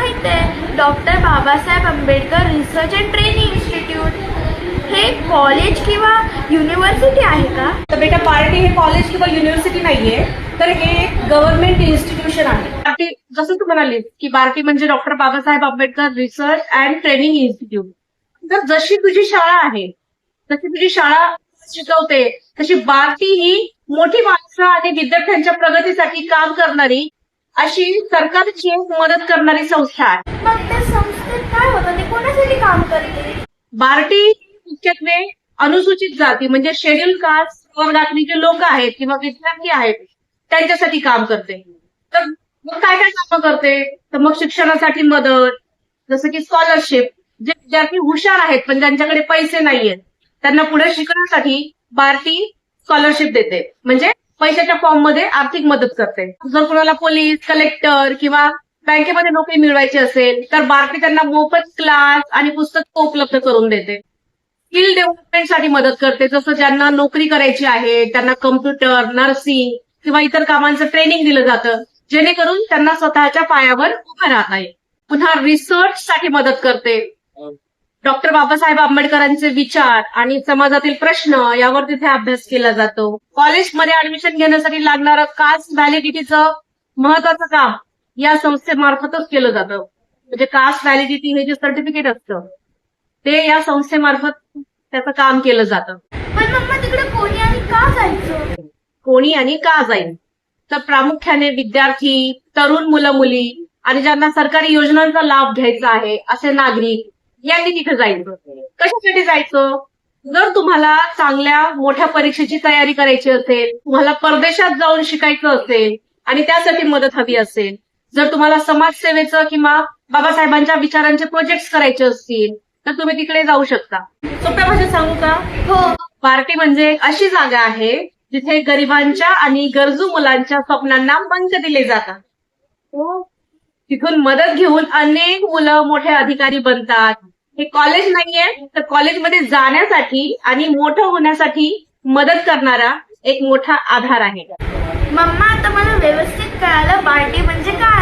माहित आहे, doctor Babasaheb Ambedkar research and training institute हे कॉलेज किंवा युनिव्हर्सिटी आहे का? तर बेटा, पार्टी हे कॉलेज किंवा युनिव्हर्सिटी नाहीये, तर हे एक गव्हर्नमेंट इन्स्टिट्यूशन आहे. पार्टी, जसं तू म्हणालीस की पार्टी म्हणजे doctor Babasaheb Ambedkar research and training institute. तर जशी तुझी शाळा आहे, तशी तुझी शाळा शिकवते, तशी बार्टी ही मोठी माणसं आणि विद्यार्थ्यांच्या प्रगतीसाठी काम करणारी अशी सरकारची एक मदत करणारी संस्था आहे. मग त्या संस्थेत काय होतं, ते कोणासाठी काम करते? बार्टी मुख्यत्वे अनुसूचित जाती म्हणजे शेड्यूल कास्ट प्रवर्गातली जे लोक आहेत किंवा विद्यार्थी आहेत त्यांच्यासाठी काम करते. तर मग काय काय कामं करते, तर मग शिक्षणासाठी मदत, जसं की स्कॉलरशिप, जे विद्यार्थी हुशार आहेत पण ज्यांच्याकडे पैसे नाहीयेत त्यांना पुढे शिकण्यासाठी बार्टी स्कॉलरशिप देते, म्हणजे पैशाच्या फॉर्म मध्ये आर्थिक मदत करते. जर कुणाला पोलीस, कलेक्टर किंवा बँकेमध्ये नोकरी मिळवायची असेल तर बार्टी त्यांना मोफत क्लास आणि पुस्तक उपलब्ध करून देते. स्किल डेव्हलपमेंटसाठी मदत करते, जसं ज्यांना नोकरी करायची आहे त्यांना कम्प्युटर, नर्सिंग किंवा इतर कामांचं ट्रेनिंग दिलं जातं, जेणेकरून त्यांना स्वतःच्या पायावर उभं राहता येईल. पुन्हा रिसर्च साठी मदत करते. डॉक्टर बाबासाहेब आंबेडकरांचे विचार आणि समाजातील प्रश्न यावर तिथे अभ्यास केला जातो. कॉलेजमध्ये ऍडमिशन घेण्यासाठी लागणारं कास्ट व्हॅलिडिटीचं महत्वाचं काम या संस्थेमार्फतच केलं जातं. म्हणजे कास्ट व्हॅलिडिटी हे जे सर्टिफिकेट असतं ते या संस्थेमार्फत त्याचं काम केलं जातं. पण मम्मा, तिकडे कोणी आणि का जायचं? कोणी आणि का जाईल, तर प्रामुख्याने विद्यार्थी, तरुण मुलं मुली आणि ज्यांना सरकारी योजनांचा लाभ घ्यायचा आहे असे नागरिक यांनी तिथे जायचं. कशासाठी जायचं, जर तुम्हाला चांगल्या मोठ्या परीक्षेची तयारी करायची असेल, तुम्हाला परदेशात जाऊन शिकायचं असेल आणि त्यासाठी मदत हवी असेल, जर तुम्हाला समाजसेवेचं किंवा बाबासाहेबांच्या विचारांचे प्रोजेक्ट्स करायचे असतील तर तुम्ही तिकडे जाऊ शकता. सोप्या भाषेत सांगू का? हो. पार्टी म्हणजे एक अशी जागा आहे जिथे गरिबांच्या आणि गरजू मुलांच्या स्वप्नांना मंच दिले जातात. तिथून मदत घेऊन अनेक मुलं मोठे अधिकारी बनतात. हे कॉलेज नाहीये, तर कॉलेजमध्ये जाण्यासाठी आणि मोठं होण्यासाठी मदत करणारा एक मोठा आधार आहे. मम्मा, आता मला व्यवस्थित कळालं बार्टी म्हणजे काय.